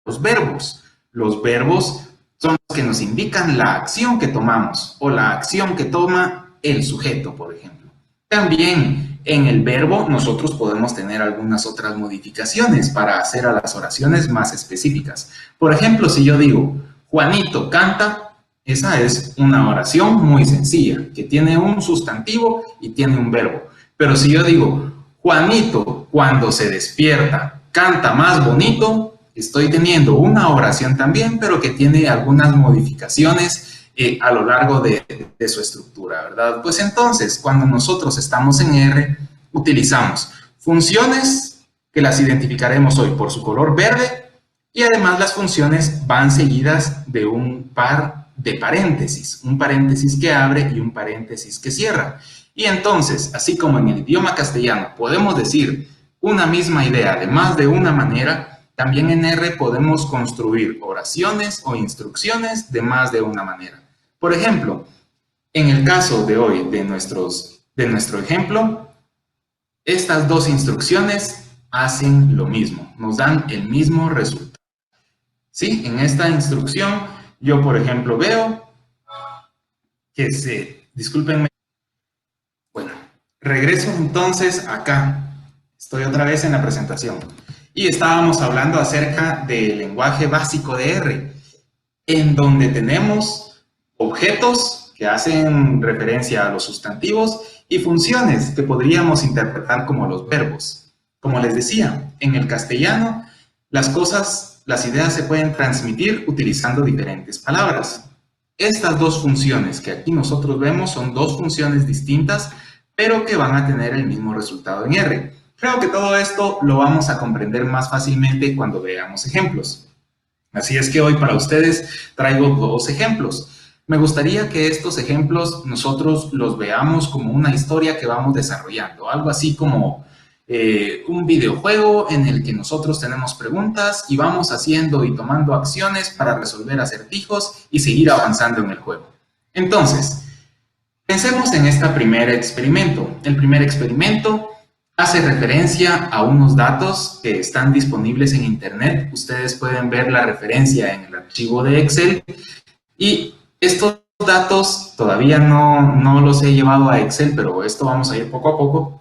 los verbos. Los verbos son los que nos indican la acción que tomamos o la acción que toma el sujeto, por ejemplo. También en el verbo nosotros podemos tener algunas otras modificaciones para hacer a las oraciones más específicas. Por ejemplo, si yo digo, Juanito canta, esa es una oración muy sencilla, que tiene un sustantivo y tiene un verbo. Pero si yo digo, Juanito cuando se despierta canta más bonito, estoy teniendo una oración también, pero que tiene algunas modificaciones a lo largo de su estructura, ¿verdad? Pues entonces, cuando nosotros estamos en R, utilizamos funciones que las identificaremos hoy por su color verde y además las funciones van seguidas de un par de paréntesis, un paréntesis que abre y un paréntesis que cierra. Y entonces, así como en el idioma castellano podemos decir una misma idea de más de una manera, también en R podemos construir oraciones o instrucciones de más de una manera. Por ejemplo, en el caso de hoy de nuestro ejemplo, estas dos instrucciones hacen lo mismo, nos dan el mismo resultado. ¿Sí? En esta instrucción, yo por ejemplo veo que discúlpenme, bueno, regreso entonces acá, estoy otra vez en la presentación, y estábamos hablando acerca del lenguaje básico de R, en donde tenemos objetos que hacen referencia a los sustantivos y funciones que podríamos interpretar como los verbos. Como les decía, en el castellano las ideas se pueden transmitir utilizando diferentes palabras. Estas dos funciones que aquí nosotros vemos son dos funciones distintas, pero que van a tener el mismo resultado en R. Creo que todo esto lo vamos a comprender más fácilmente cuando veamos ejemplos. Así es que hoy para ustedes traigo dos ejemplos. Me gustaría que estos ejemplos nosotros los veamos como una historia que vamos desarrollando, algo así como un videojuego en el que nosotros tenemos preguntas y vamos haciendo y tomando acciones para resolver acertijos y seguir avanzando en el juego. Entonces, pensemos en este primer experimento. El primer experimento hace referencia a unos datos que están disponibles en internet. Ustedes pueden ver la referencia en el archivo de Excel y estos datos todavía no los he llevado a Excel, pero esto vamos a ir poco a poco.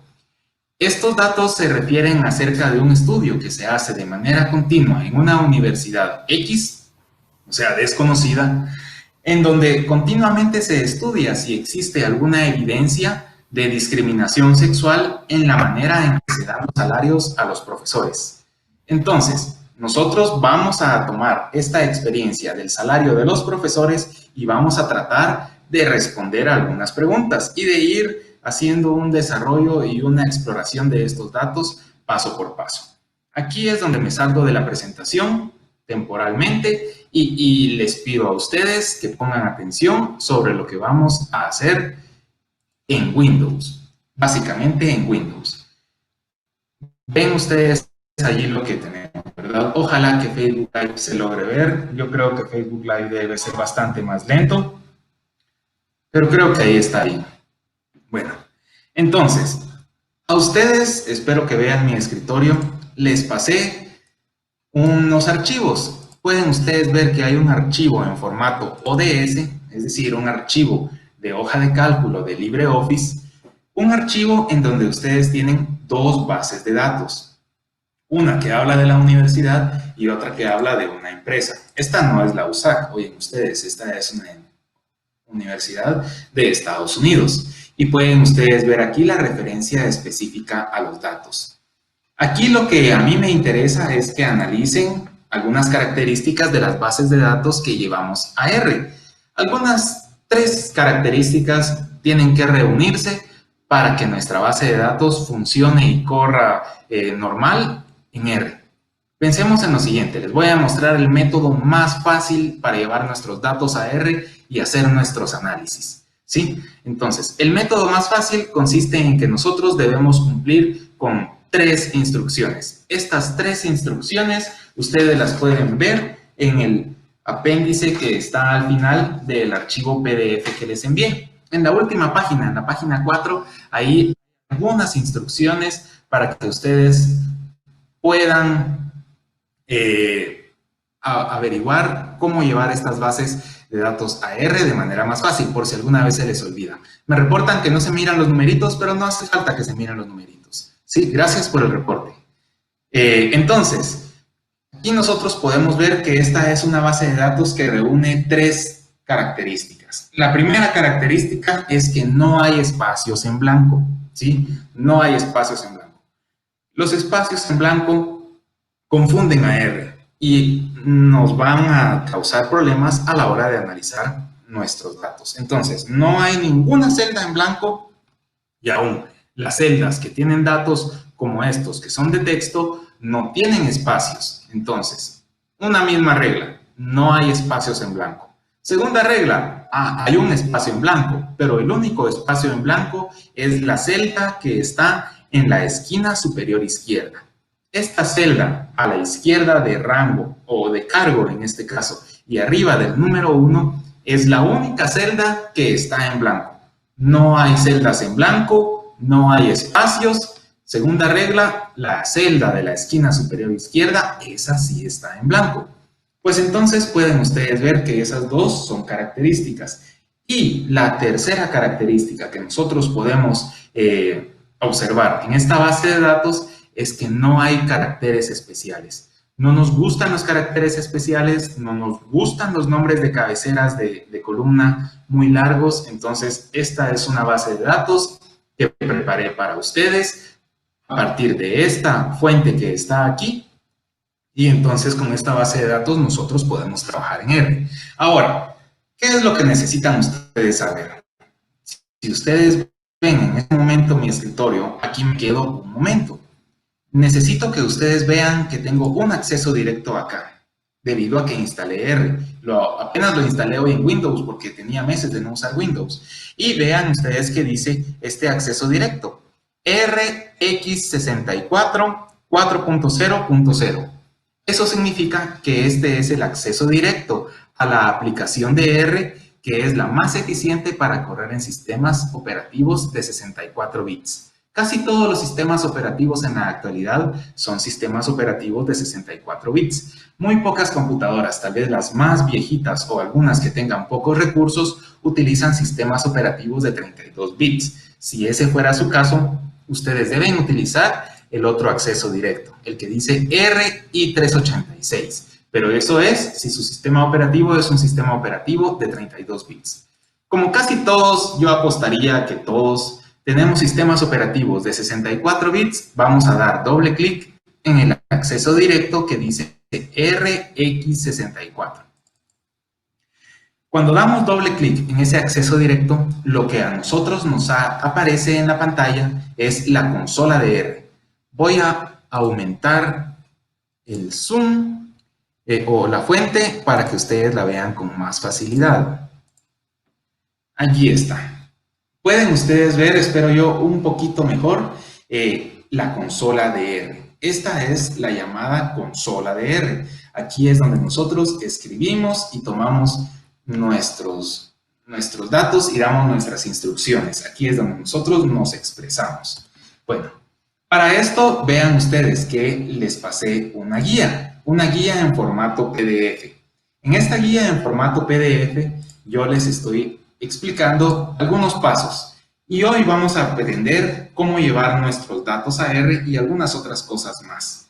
Estos datos se refieren acerca de un estudio que se hace de manera continua en una universidad X, o sea, desconocida, en donde continuamente se estudia si existe alguna evidencia de discriminación sexual en la manera en que se dan los salarios a los profesores. Entonces, nosotros vamos a tomar esta experiencia del salario de los profesores y vamos a tratar de responder a algunas preguntas y de ir haciendo un desarrollo y una exploración de estos datos paso por paso. Aquí es donde me salgo de la presentación temporalmente y les pido a ustedes que pongan atención sobre lo que vamos a hacer en Windows, básicamente en Windows. Ven ustedes allí lo que tenemos, ¿verdad? Ojalá que Facebook Live se logre ver. Yo creo que Facebook Live debe ser bastante más lento, pero creo que ahí está ahí. Bueno, entonces, a ustedes, espero que vean mi escritorio, les pasé unos archivos. Pueden ustedes ver que hay un archivo en formato ODS, es decir, un archivo de hoja de cálculo de LibreOffice, un archivo en donde ustedes tienen dos bases de datos. Una que habla de la universidad y otra que habla de una empresa. Esta no es la USAC, oyen ustedes, esta es una universidad de Estados Unidos. Y pueden ustedes ver aquí la referencia específica a los datos. Aquí lo que a mí me interesa es que analicen algunas características de las bases de datos que llevamos a R. Algunas 3 características tienen que reunirse para que nuestra base de datos funcione y corra normal en R. Pensemos en lo siguiente, les voy a mostrar el método más fácil para llevar nuestros datos a R y hacer nuestros análisis, ¿sí? Entonces, el método más fácil consiste en que nosotros debemos cumplir con 3 instrucciones. Estas 3 instrucciones ustedes las pueden ver en el apéndice que está al final del archivo PDF que les envié. En la última página, en la página 4, ahí hay algunas instrucciones para que ustedes puedan averiguar cómo llevar estas bases de datos a R de manera más fácil, por si alguna vez se les olvida. Me reportan que no se miran los numeritos, pero no hace falta que se miren los numeritos. Sí, gracias por el reporte. Entonces, aquí nosotros podemos ver que esta es una base de datos que reúne 3 características. La primera característica es que no hay espacios en blanco, ¿sí? No hay espacios en blanco. Los espacios en blanco confunden a R y nos van a causar problemas a la hora de analizar nuestros datos. Entonces, no hay ninguna celda en blanco y aún las celdas que tienen datos como estos, que son de texto, no tienen espacios. Entonces, una misma regla, no hay espacios en blanco. Segunda regla, hay un espacio en blanco, pero el único espacio en blanco es la celda que está en la esquina superior izquierda. Esta celda a la izquierda de rango o de cargo en este caso y arriba del número 1 es la única celda que está en blanco. No hay celdas en blanco, no hay espacios. Segunda regla, la celda de la esquina superior izquierda, esa sí está en blanco. Pues entonces pueden ustedes ver que esas dos son características. Y la tercera característica que nosotros podemos observar en esta base de datos es que no hay caracteres especiales. No nos gustan los caracteres especiales, no nos gustan los nombres de cabeceras de columna muy largos. Entonces, esta es una base de datos que preparé para ustedes a partir de esta fuente que está aquí. Y entonces, con esta base de datos, nosotros podemos trabajar en R. Ahora, ¿qué es lo que necesitan ustedes saber? Si ustedes ven en este momento mi escritorio, aquí me quedo un momento. Necesito que ustedes vean que tengo un acceso directo acá, debido a que instalé R. Apenas lo instalé hoy en Windows porque tenía meses de no usar Windows. Y vean ustedes que dice este acceso directo, RX64 4.0.0. Eso significa que este es el acceso directo a la aplicación de R, que es la más eficiente para correr en sistemas operativos de 64 bits. Casi todos los sistemas operativos en la actualidad son sistemas operativos de 64 bits. Muy pocas computadoras, tal vez las más viejitas o algunas que tengan pocos recursos, utilizan sistemas operativos de 32 bits. Si ese fuera su caso, ustedes deben utilizar el otro acceso directo, el que dice RI386. Pero eso es si su sistema operativo es un sistema operativo de 32 bits. Como casi todos, yo apostaría que todos tenemos sistemas operativos de 64 bits, vamos a dar doble clic en el acceso directo que dice RX64. Cuando damos doble clic en ese acceso directo, lo que a nosotros nos aparece en la pantalla es la consola de R. Voy a aumentar el zoom o la fuente para que ustedes la vean con más facilidad. Allí está. Pueden ustedes ver, espero yo, un poquito mejor la consola de R. Esta es la llamada consola de R. Aquí es donde nosotros escribimos y tomamos nuestros datos y damos nuestras instrucciones. Aquí es donde nosotros nos expresamos. Bueno, para esto vean ustedes que les pasé una guía en formato PDF. En esta guía en formato PDF yo les estoy explicando algunos pasos y hoy vamos a aprender cómo llevar nuestros datos a R y algunas otras cosas más.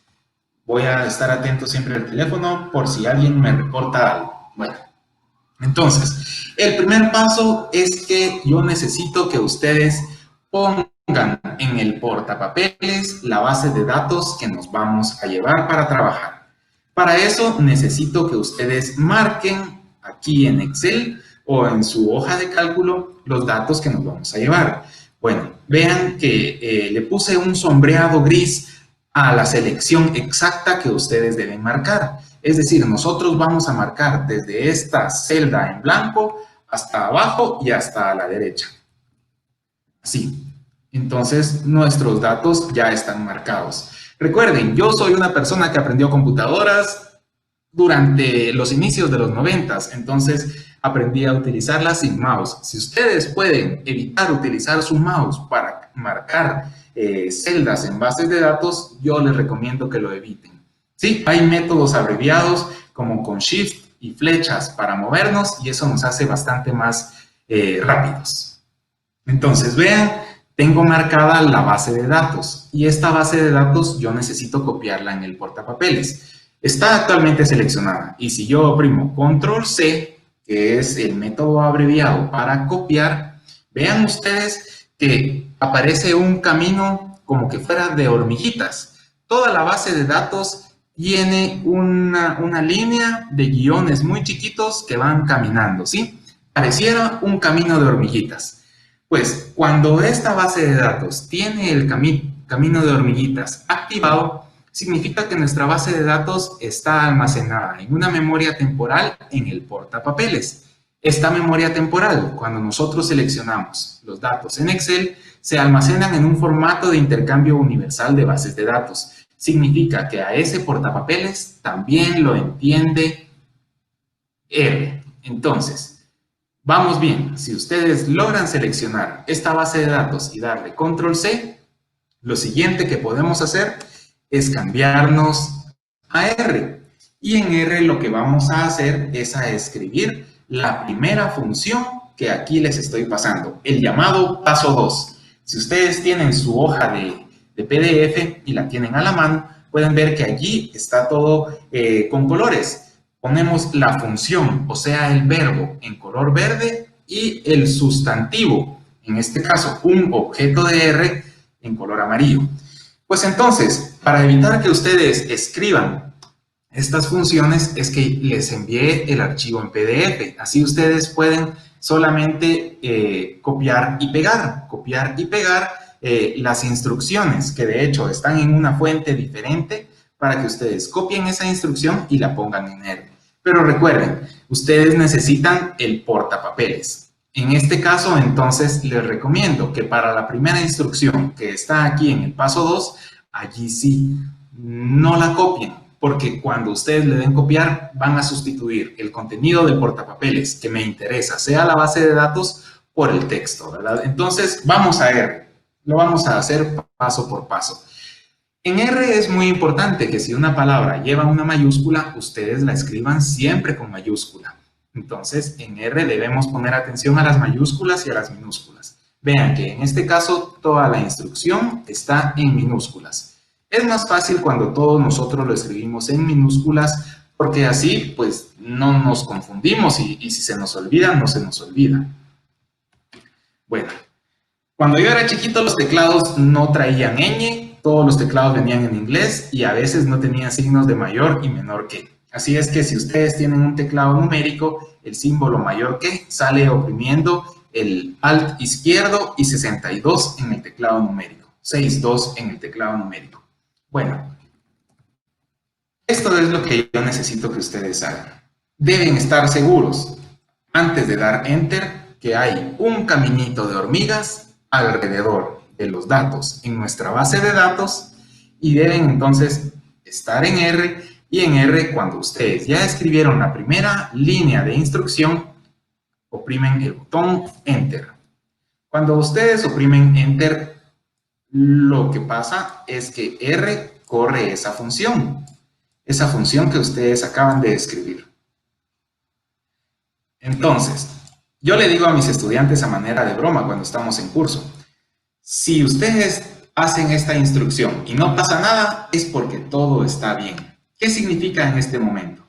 Voy a estar atento siempre al teléfono por si alguien me reporta algo. Bueno, entonces, el primer paso es que yo necesito que ustedes pongan en el portapapeles la base de datos que nos vamos a llevar para trabajar. Para eso necesito que ustedes marquen aquí en Excel o en su hoja de cálculo los datos que nos vamos a llevar. Bueno, vean que le puse un sombreado gris a la selección exacta que ustedes deben marcar. Es decir, nosotros vamos a marcar desde esta celda en blanco hasta abajo y hasta la derecha. Así. Entonces, nuestros datos ya están marcados. Recuerden, yo soy una persona que aprendió computadoras durante los inicios de los 90s, entonces aprendí a utilizarlas sin mouse. Si ustedes pueden evitar utilizar su mouse para marcar celdas en bases de datos, yo les recomiendo que lo eviten. Sí, hay métodos abreviados como con Shift y flechas para movernos y eso nos hace bastante más rápidos. Entonces, vean, tengo marcada la base de datos y esta base de datos yo necesito copiarla en el portapapeles. Está actualmente seleccionada y si yo oprimo Control C, que es el método abreviado para copiar, vean ustedes que aparece un camino como que fuera de hormiguitas. Toda la base de datos tiene una línea de guiones muy chiquitos que van caminando, ¿sí? Pareciera un camino de hormiguitas. Pues cuando esta base de datos tiene el camino de hormiguitas activado, significa que nuestra base de datos está almacenada en una memoria temporal en el portapapeles. Esta memoria temporal, cuando nosotros seleccionamos los datos en Excel, se almacenan en un formato de intercambio universal de bases de datos. Significa que a ese portapapeles también lo entiende R. Entonces, vamos bien, si ustedes logran seleccionar esta base de datos y darle Control C, lo siguiente que podemos hacer es cambiarnos a R. Y en R lo que vamos a hacer es a escribir la primera función que aquí les estoy pasando, el llamado paso 2. Si ustedes tienen su hoja de PDF y la tienen a la mano, pueden ver que allí está todo con colores. Ponemos la función, o sea, el verbo en color verde y el sustantivo, en este caso un objeto de R en color amarillo. Pues entonces, para evitar que ustedes escriban estas funciones es que les envié el archivo en PDF. Así ustedes pueden solamente copiar y pegar las instrucciones que de hecho están en una fuente diferente para que ustedes copien esa instrucción y la pongan en R. Pero recuerden, ustedes necesitan el portapapeles. En este caso, entonces, les recomiendo que para la primera instrucción que está aquí en el paso 2, allí sí, no la copien, porque cuando ustedes le den copiar, van a sustituir el contenido del portapapeles que me interesa, sea la base de datos, por el texto, ¿verdad? Entonces, vamos a R. Lo vamos a hacer paso por paso. En R es muy importante que si una palabra lleva una mayúscula, ustedes la escriban siempre con mayúscula. Entonces, en R debemos poner atención a las mayúsculas y a las minúsculas. Vean que en este caso toda la instrucción está en minúsculas. Es más fácil cuando todos nosotros lo escribimos en minúsculas porque así pues no nos confundimos y si se nos olvida, no se nos olvida. Bueno, cuando yo era chiquito los teclados no traían ñ, todos los teclados venían en inglés y a veces no tenían signos de mayor y menor que. Así es que si ustedes tienen un teclado numérico, el símbolo mayor que sale oprimiendo el Alt izquierdo y 62 en el teclado numérico, 62 en el teclado numérico. Bueno, esto es lo que yo necesito que ustedes hagan. Deben estar seguros, antes de dar Enter, que hay un caminito de hormigas alrededor de los datos en nuestra base de datos y deben entonces estar en R. Y en R, cuando ustedes ya escribieron la primera línea de instrucción, oprimen el botón Enter. Cuando ustedes oprimen Enter, lo que pasa es que R corre esa función que ustedes acaban de escribir. Entonces, yo le digo a mis estudiantes a manera de broma cuando estamos en curso, si ustedes hacen esta instrucción y no pasa nada, es porque todo está bien. ¿Qué significa en este momento?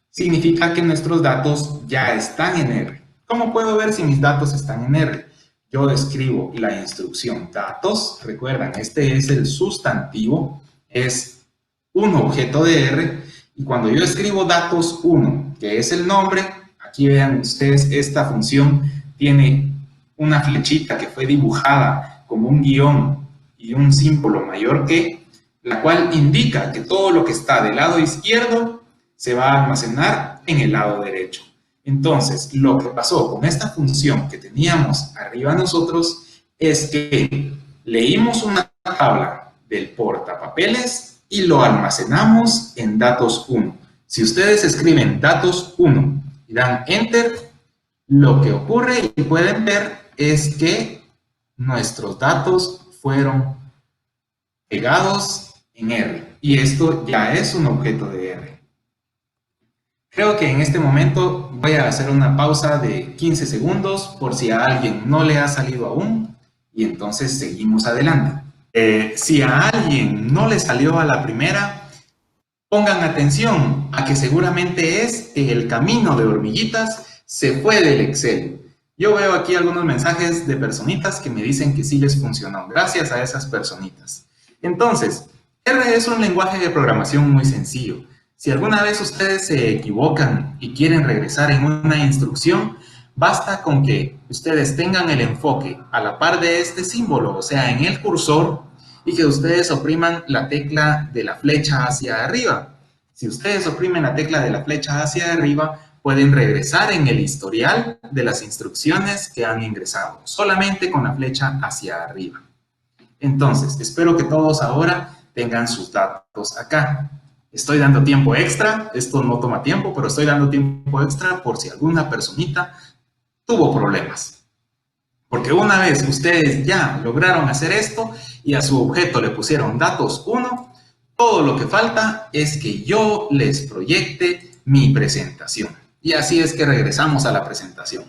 Significa que nuestros datos ya están en R. ¿Cómo puedo ver si mis datos están en R? Yo escribo la instrucción datos. Recuerdan, este es el sustantivo, es un objeto de R. Y cuando yo escribo datos 1, que es el nombre, aquí vean ustedes, esta función tiene una flechita que fue dibujada como un guión y un símbolo mayor que, la cual indica que todo lo que está del lado izquierdo se va a almacenar en el lado derecho. Entonces, lo que pasó con esta función que teníamos arriba nosotros es que leímos una tabla del portapapeles y lo almacenamos en datos 1. Si ustedes escriben datos 1 y dan Enter, lo que ocurre y pueden ver es que nuestros datos fueron pegados en R. y esto ya es un objeto de R. Creo que en este momento voy a hacer una pausa de 15 segundos por si a alguien no le ha salido aún y entonces seguimos adelante. Si a alguien no le salió a la primera, pongan atención a que seguramente es que el camino de hormiguitas se fue del Excel. Yo veo aquí algunos mensajes de personitas que me dicen que sí les funcionó. Gracias a esas personitas. Entonces, R es un lenguaje de programación muy sencillo. Si alguna vez ustedes se equivocan y quieren regresar en una instrucción, basta con que ustedes tengan el enfoque a la par de este símbolo, o sea, en el cursor, y que ustedes opriman la tecla de la flecha hacia arriba. Si ustedes oprimen la tecla de la flecha hacia arriba, pueden regresar en el historial de las instrucciones que han ingresado, solamente con la flecha hacia arriba. Entonces, espero que todos ahora tengan sus datos acá. Estoy dando tiempo extra, esto no toma tiempo, pero estoy dando tiempo extra por si alguna personita tuvo problemas. Porque una vez ustedes ya lograron hacer esto y a su objeto le pusieron datos 1, todo lo que falta es que yo les proyecte mi presentación. Y así es que regresamos a la presentación.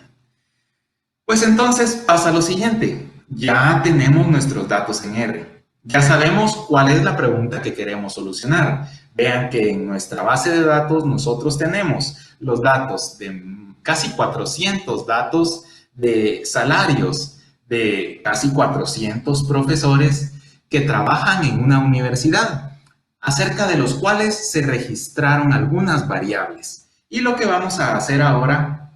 Pues entonces pasa lo siguiente. Ya tenemos nuestros datos en R. Ya sabemos cuál es la pregunta que queremos solucionar. Vean que en nuestra base de datos nosotros tenemos los datos de casi 400 datos de salarios de casi 400 profesores que trabajan en una universidad, acerca de los cuales se registraron algunas variables. Y lo que vamos a hacer ahora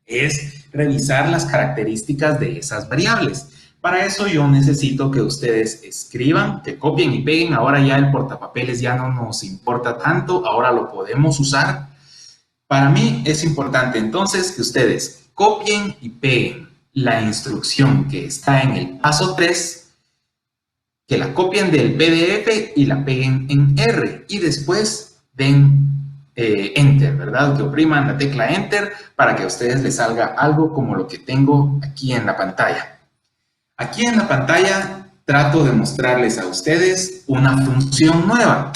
es revisar las características de esas variables. Para eso yo necesito que ustedes escriban, que copien y peguen. Ahora ya el portapapeles ya no nos importa tanto, ahora lo podemos usar. Para mí es importante entonces que ustedes copien y peguen la instrucción que está en el paso 3, que la copien del PDF y la peguen en R y después den Enter, ¿verdad? Que opriman la tecla Enter para que a ustedes les salga algo como lo que tengo aquí en la pantalla. Aquí en la pantalla trato de mostrarles a ustedes una función nueva.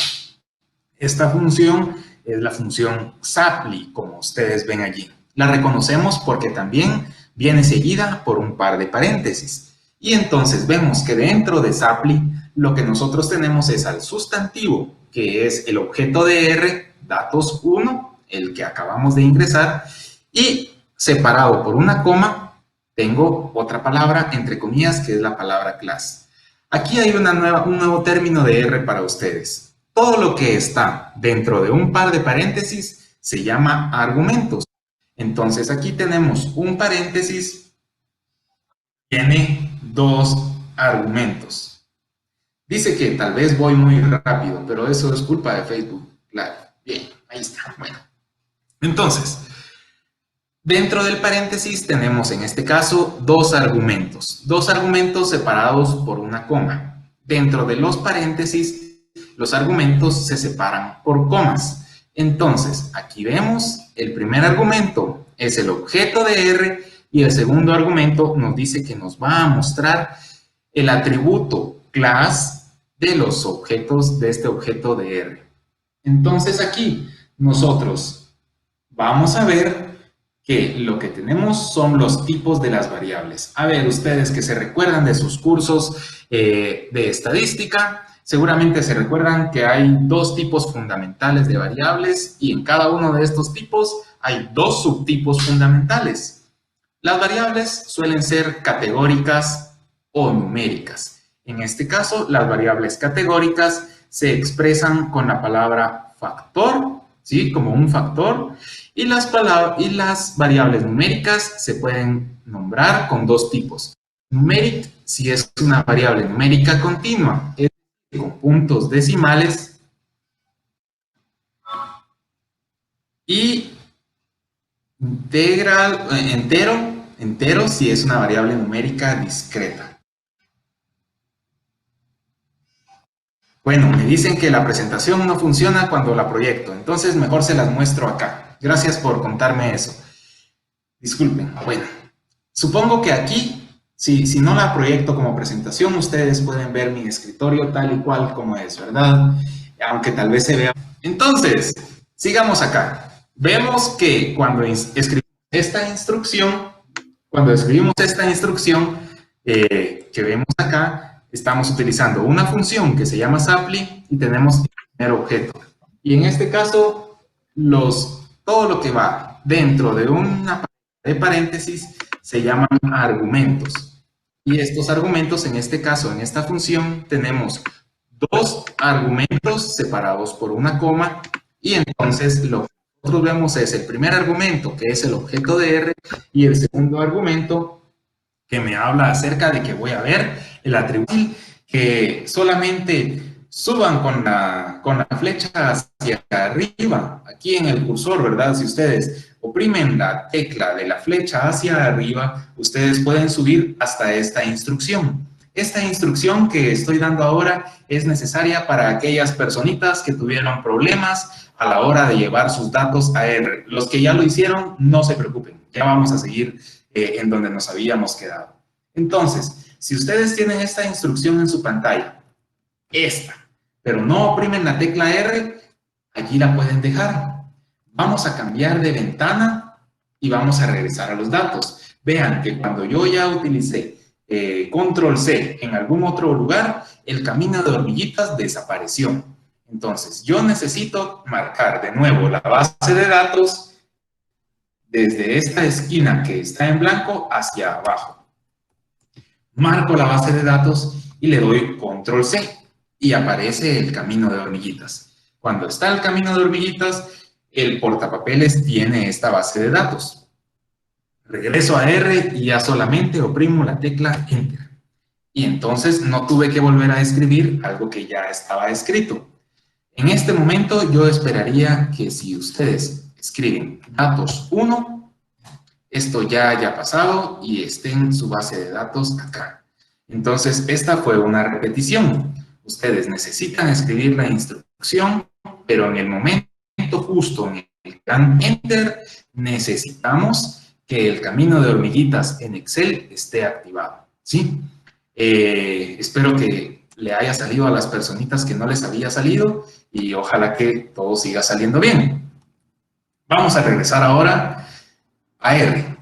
Esta función es la función Sapli, como ustedes ven allí. La reconocemos porque también viene seguida por un par de paréntesis. Y entonces vemos que dentro de Sapli lo que nosotros tenemos es al sustantivo, que es el objeto de R, datos 1, el que acabamos de ingresar, y separado por una coma, tengo otra palabra, entre comillas, que es la palabra class. Aquí hay un nuevo término de R para ustedes. Todo lo que está dentro de un par de paréntesis se llama argumentos. Entonces aquí tenemos un paréntesis, tiene dos argumentos. Dice que tal vez voy muy rápido, pero eso es culpa de Facebook Live. Bien, ahí está. Bueno, entonces, dentro del paréntesis tenemos en este caso dos argumentos separados por una coma. Dentro de los paréntesis, los argumentos se separan por comas. Entonces, aquí vemos el primer argumento es el objeto de R y el segundo argumento nos dice que nos va a mostrar el atributo class de los objetos de este objeto de R. Entonces aquí nosotros vamos a ver que lo que tenemos son los tipos de las variables. A ver, ustedes que se recuerdan de sus cursos de estadística, seguramente se recuerdan que hay dos tipos fundamentales de variables y en cada uno de estos tipos hay dos subtipos fundamentales. Las variables suelen ser categóricas o numéricas. En este caso, las variables categóricas se expresan con la palabra factor, ¿sí? Como un factor, y las variables numéricas se pueden nombrar con dos tipos. Numeric, si es una variable numérica continua, es decir, con puntos decimales, y entero si es una variable numérica discreta. Bueno, me dicen que la presentación no funciona cuando la proyecto, entonces mejor se las muestro acá. Gracias por contarme eso. Disculpen. Bueno, supongo que aquí, si no la proyecto como presentación, ustedes pueden ver mi escritorio tal y cual como es, ¿verdad? aunque tal vez se vea. Entonces, sigamos acá. Vemos que cuando escribimos esta instrucción, que vemos acá, estamos utilizando una función que se llama supply y tenemos el primer objeto. Y en este caso, todo lo que va dentro de una de paréntesis se llaman argumentos. Y estos argumentos, en este caso, en esta función, tenemos dos argumentos separados por una coma, y entonces lo que nosotros vemos es el primer argumento, que es el objeto de R, y el segundo argumento, que me habla acerca de que voy a ver el atributo, que solamente suban con la flecha hacia arriba, aquí en el cursor, ¿verdad? Si ustedes oprimen la tecla de la flecha hacia arriba, ustedes pueden subir hasta esta instrucción. Esta instrucción que estoy dando ahora es necesaria para aquellas personitas que tuvieron problemas a la hora de llevar sus datos a R. Los que ya lo hicieron, no se preocupen, ya vamos a seguir en donde nos habíamos quedado. Entonces, si ustedes tienen esta instrucción en su pantalla, pero no oprimen la tecla R, allí la pueden dejar. Vamos a cambiar de ventana y vamos a regresar a los datos. Vean que cuando yo ya utilicé Control C en algún otro lugar, el camino de hormiguitas desapareció. Entonces, yo necesito marcar de nuevo la base de datos desde esta esquina que está en blanco hacia abajo. Marco la base de datos y le doy Control C y aparece el camino de hormiguitas. Cuando está el camino de hormiguitas, el portapapeles tiene esta base de datos. Regreso a R y ya solamente oprimo la tecla Enter. Y entonces no tuve que volver a escribir algo que ya estaba escrito. En este momento yo esperaría que si ustedes escriben datos 1, esto ya haya pasado y esté en su base de datos acá. Entonces, esta fue una repetición. Ustedes necesitan escribir la instrucción, pero en el momento justo en el que dan Enter, necesitamos que el camino de hormiguitas en Excel esté activado, ¿sí? Espero que le haya salido a las personitas que no les había salido y ojalá que todo siga saliendo bien. Vamos a regresar ahora a R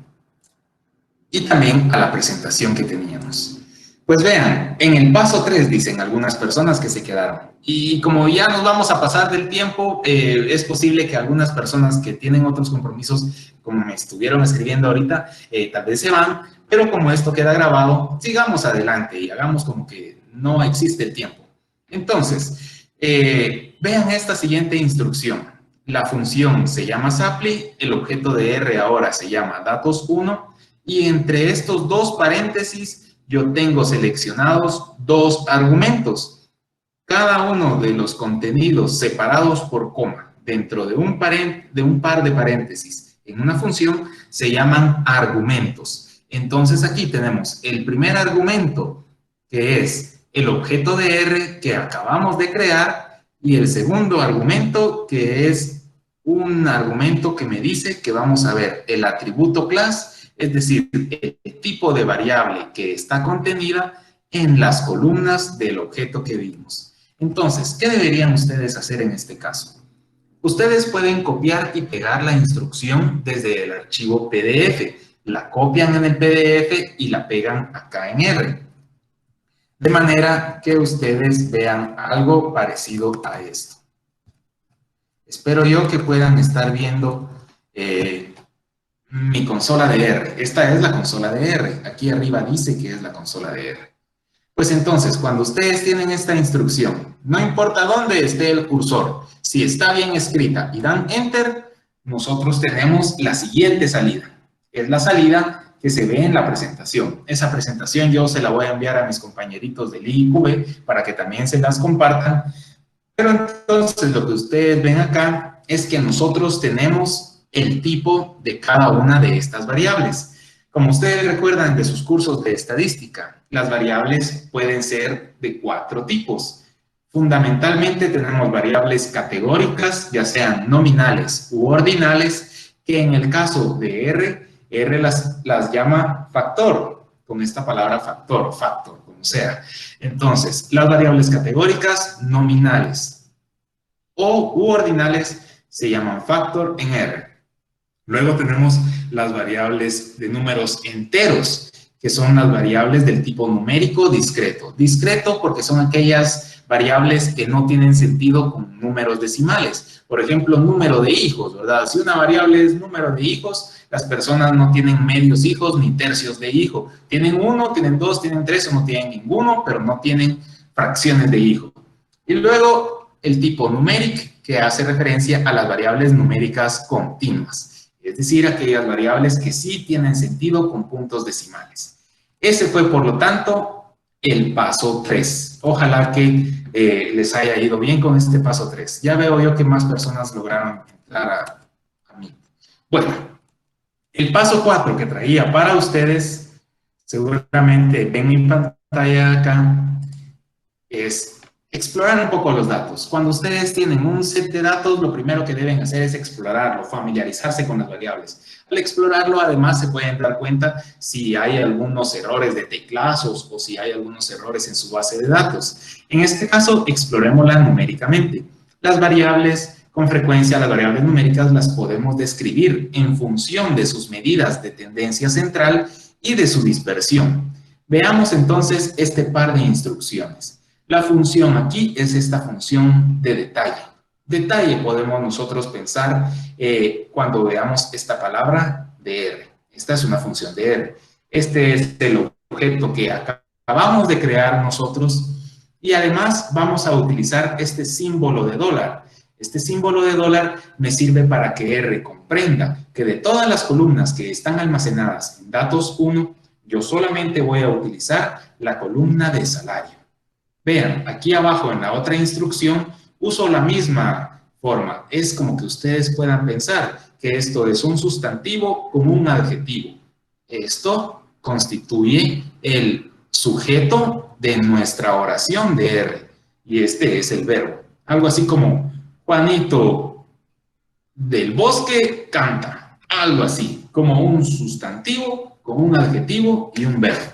y también a la presentación que teníamos. Pues vean, en el paso 3 dicen algunas personas que se quedaron. Y como ya nos vamos a pasar del tiempo, es posible que algunas personas que tienen otros compromisos, como me estuvieron escribiendo ahorita, tal vez se van, pero como esto queda grabado, sigamos adelante y hagamos como que no existe el tiempo. Entonces, vean esta siguiente instrucción. La función se llama supply, el objeto de R ahora se llama datos1, y entre estos dos paréntesis yo tengo seleccionados dos argumentos. Cada uno de los contenidos separados por coma dentro de un par de paréntesis en una función se llaman argumentos. Entonces aquí tenemos el primer argumento, que es el objeto de R que acabamos de crear, y el segundo argumento, que es un argumento que me dice que vamos a ver el atributo class, es decir, el tipo de variable que está contenida en las columnas del objeto que vimos. Entonces, ¿qué deberían ustedes hacer en este caso? Ustedes pueden copiar y pegar la instrucción desde el archivo PDF. La copian en el PDF y la pegan acá en R. De manera que ustedes vean algo parecido a esto. Espero yo que puedan estar viendo mi consola de R. Esta es la consola de R. Aquí arriba dice que es la consola de R. Pues entonces, cuando ustedes tienen esta instrucción, no importa dónde esté el cursor, si está bien escrita y dan Enter, nosotros tenemos la siguiente salida. Es la salida que se ve en la presentación. Esa presentación yo se la voy a enviar a mis compañeritos del IIQB para que también se las compartan. Pero entonces lo que ustedes ven acá es que nosotros tenemos el tipo de cada una de estas variables. Como ustedes recuerdan de sus cursos de estadística, las variables pueden ser de 4 tipos. Fundamentalmente tenemos variables categóricas, ya sean nominales u ordinales, que en el caso de R las llama factor, con esta palabra factor, como sea. Entonces, las variables categóricas, nominales u ordinales se llaman factor en R. Luego tenemos las variables de números enteros, que son las variables del tipo numérico discreto. Discreto porque son aquellas variables que no tienen sentido con números decimales. Por ejemplo, número de hijos, ¿verdad? Si una variable es número de hijos, las personas no tienen medios hijos ni tercios de hijo. Tienen uno, tienen dos, tienen tres o no tienen ninguno, pero no tienen fracciones de hijo. Y luego el tipo numeric, que hace referencia a las variables numéricas continuas. Es decir, aquellas variables que sí tienen sentido con puntos decimales. Ese fue, por lo tanto, el paso 3. Ojalá que les haya ido bien con este paso 3. Ya veo yo que más personas lograron entrar a mí. Bueno, el paso 4 que traía para ustedes, seguramente ven mi pantalla acá, es explorar un poco los datos. Cuando ustedes tienen un set de datos, lo primero que deben hacer es explorarlo, familiarizarse con las variables. Al explorarlo, además, se pueden dar cuenta si hay algunos errores de teclazos o si hay algunos errores en su base de datos. En este caso, explorémosla numéricamente. Las variables, con frecuencia, las variables numéricas las podemos describir en función de sus medidas de tendencia central y de su dispersión. Veamos entonces este par de instrucciones. La función aquí es esta función de detalle. Detalle podemos nosotros pensar cuando veamos esta palabra de R. Esta es una función de R. Este es el objeto que acabamos de crear nosotros y además vamos a utilizar este símbolo de dólar. Este símbolo de dólar me sirve para que R comprenda que de todas las columnas que están almacenadas en datos 1, yo solamente voy a utilizar la columna de salario. Vean, aquí abajo en la otra instrucción uso la misma forma. Es como que ustedes puedan pensar que esto es un sustantivo con un adjetivo. Esto constituye el sujeto de nuestra oración de R. Y este es el verbo. Algo así como Juanito del Bosque canta. Algo así, como un sustantivo con un adjetivo y un verbo.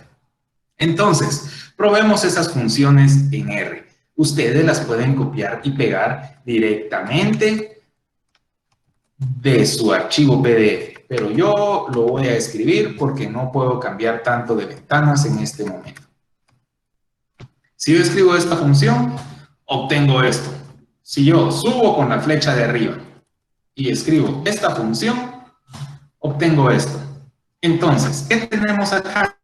Entonces, probemos esas funciones en R. Ustedes las pueden copiar y pegar directamente de su archivo PDF, pero yo lo voy a escribir porque no puedo cambiar tanto de ventanas en este momento. Si yo escribo esta función, obtengo esto. Si yo subo con la flecha de arriba y escribo esta función, obtengo esto. Entonces, ¿qué tenemos acá?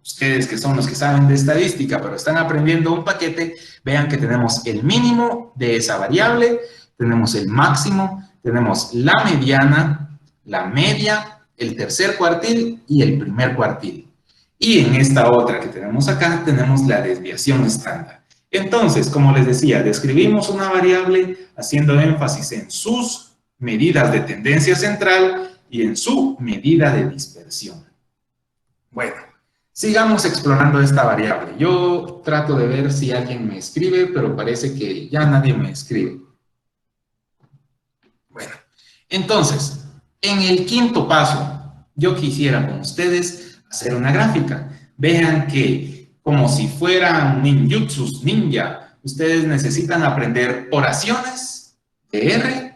Ustedes que son los que saben de estadística, pero están aprendiendo un paquete, vean que tenemos el mínimo de esa variable, tenemos el máximo, tenemos la mediana, la media, el tercer cuartil y el primer cuartil. Y en esta otra que tenemos acá, tenemos la desviación estándar. Entonces, como les decía, describimos una variable haciendo énfasis en sus medidas de tendencia central y en su medida de dispersión. Bueno. Sigamos explorando esta variable. Yo trato de ver si alguien me escribe, pero parece que ya nadie me escribe. Bueno, entonces, en el quinto paso, yo quisiera con ustedes hacer una gráfica. Vean que, como si fueran ninjutsus ninja, ustedes necesitan aprender oraciones de R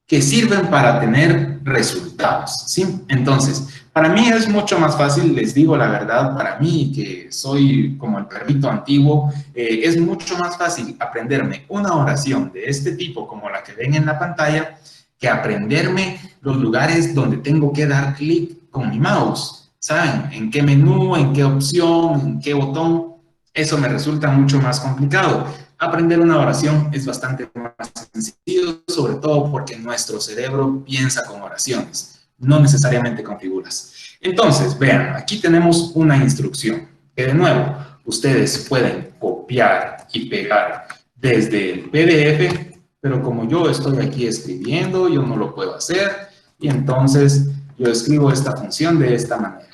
que sirven para tener resultados, ¿sí? Entonces, para mí es mucho más fácil, les digo la verdad, para mí que soy como el perrito antiguo, es mucho más fácil aprenderme una oración de este tipo, como la que ven en la pantalla, que aprenderme los lugares donde tengo que dar clic con mi mouse. ¿Saben? ¿En qué menú, en qué opción, en qué botón? Eso me resulta mucho más complicado. Aprender una oración es bastante más sencillo, sobre todo porque nuestro cerebro piensa con oraciones, no necesariamente con figuras. Entonces, vean, aquí tenemos una instrucción que de nuevo ustedes pueden copiar y pegar desde el PDF, pero como yo estoy aquí escribiendo, yo no lo puedo hacer y entonces yo escribo esta función de esta manera.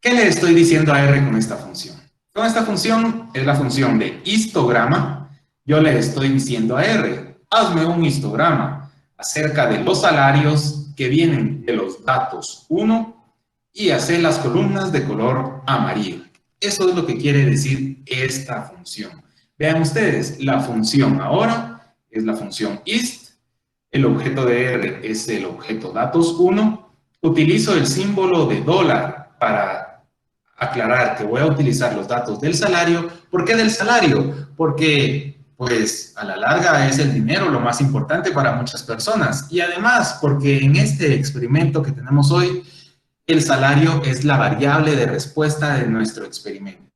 ¿Qué le estoy diciendo a R con esta función? Con esta función es la función de histograma. Yo le estoy diciendo a R, hazme un histograma acerca de los salarios que vienen de los datos 1 y hacer las columnas de color amarillo. Eso es lo que quiere decir esta función. Vean ustedes, la función ahora es la función ist, el objeto de R es el objeto datos1, utilizo el símbolo de dólar para aclarar que voy a utilizar los datos del salario. ¿Por qué del salario? Porque, pues, a la larga es el dinero lo más importante para muchas personas. Y además, porque en este experimento que tenemos hoy, el salario es la variable de respuesta de nuestro experimento.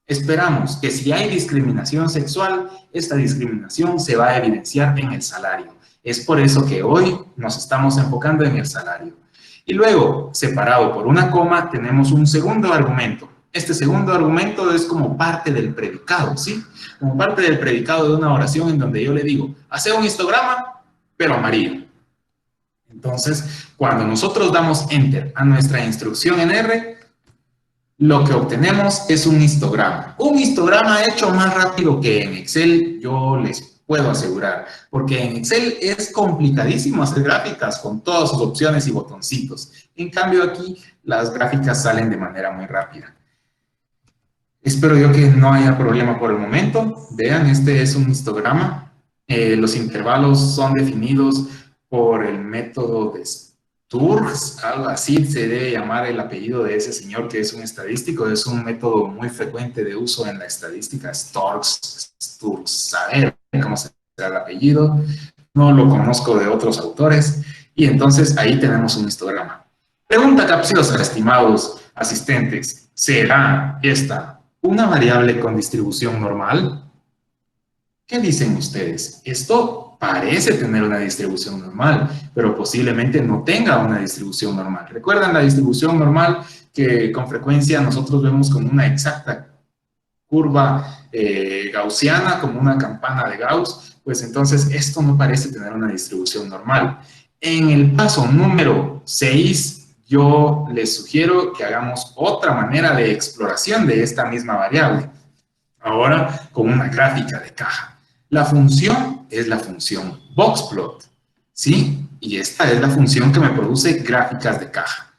Esperamos que si hay discriminación sexual, esta discriminación se va a evidenciar en el salario. Es por eso que hoy nos estamos enfocando en el salario. Y luego, separado por una coma, tenemos un segundo argumento. Este segundo argumento es como parte del predicado, ¿sí? Como parte del predicado de una oración en donde yo le digo, hace un histograma, pero amarillo. Entonces, cuando nosotros damos Enter a nuestra instrucción en R, lo que obtenemos es un histograma. Un histograma hecho más rápido que en Excel, yo les puedo asegurar. Porque en Excel es complicadísimo hacer gráficas con todas sus opciones y botoncitos. En cambio aquí, las gráficas salen de manera muy rápida. Espero yo que no haya problema por el momento. Vean, este es un histograma. Los intervalos son definidos por el método de Sturz, algo así se debe llamar el apellido de ese señor que es un estadístico. Es un método muy frecuente de uso en la estadística, Sturz, saber cómo se llama el apellido. No lo conozco de otros autores. Y entonces ahí tenemos un histograma. Pregunta capciosa, estimados asistentes. ¿Será esta una variable con distribución normal? ¿Qué dicen ustedes? Esto parece tener una distribución normal, pero posiblemente no tenga una distribución normal. ¿Recuerdan la distribución normal que con frecuencia nosotros vemos como una exacta curva gaussiana, como una campana de Gauss? Pues entonces esto no parece tener una distribución normal. En el paso número 6, yo les sugiero que hagamos otra manera de exploración de esta misma variable. Ahora con una gráfica de caja. La función es la función boxplot, ¿sí? Y esta es la función que me produce gráficas de caja.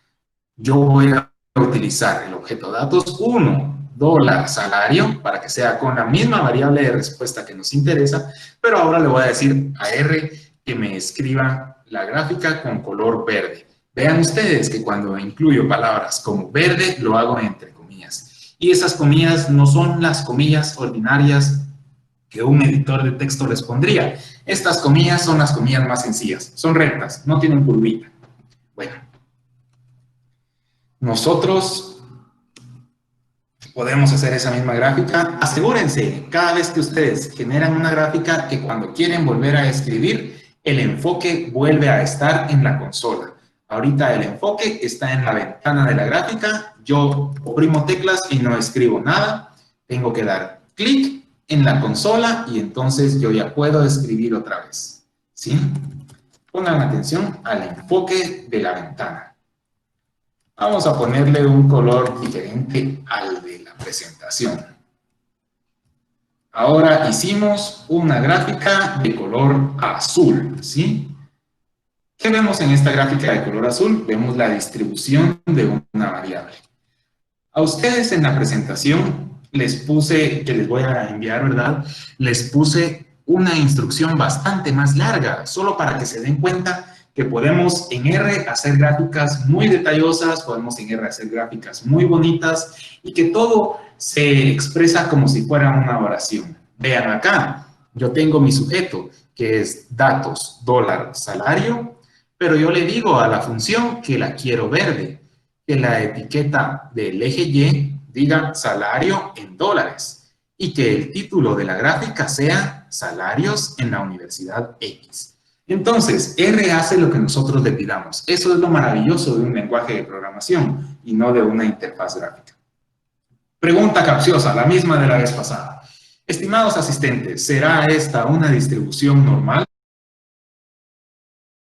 Yo voy a utilizar el objeto datos 1, dólar salario, para que sea con la misma variable de respuesta que nos interesa, pero ahora le voy a decir a R que me escriba la gráfica con color verde. Vean ustedes que cuando incluyo palabras como verde, lo hago entre comillas. Y esas comillas no son las comillas ordinarias que un editor de texto les pondría. Estas comillas son las comillas más sencillas. Son rectas, no tienen curvita. Bueno. Nosotros podemos hacer esa misma gráfica. Asegúrense, cada vez que ustedes generan una gráfica, que cuando quieren volver a escribir, el enfoque vuelve a estar en la consola. Ahorita el enfoque está en la ventana de la gráfica. Yo oprimo teclas y no escribo nada. Tengo que dar clic en la consola y entonces yo ya puedo escribir otra vez, ¿sí? Pongan atención al enfoque de la ventana. Vamos a ponerle un color diferente al de la presentación. Ahora hicimos una gráfica de color azul, ¿sí? ¿Qué vemos en esta gráfica de color azul? Vemos la distribución de una variable. A ustedes en la presentación les puse, que les voy a enviar, ¿verdad? Les puse una instrucción bastante más larga, solo para que se den cuenta que podemos en R hacer gráficas muy detallosas, podemos en R hacer gráficas muy bonitas y que todo se expresa como si fuera una oración. Vean acá, yo tengo mi sujeto que es datos, dólar, salario, pero yo le digo a la función que la quiero verde, que la etiqueta del eje Y diga salario en dólares y que el título de la gráfica sea salarios en la Universidad X. Entonces, R hace lo que nosotros le pidamos. Eso es lo maravilloso de un lenguaje de programación y no de una interfaz gráfica. Pregunta capciosa, la misma de la vez pasada. Estimados asistentes, ¿será esta una distribución normal?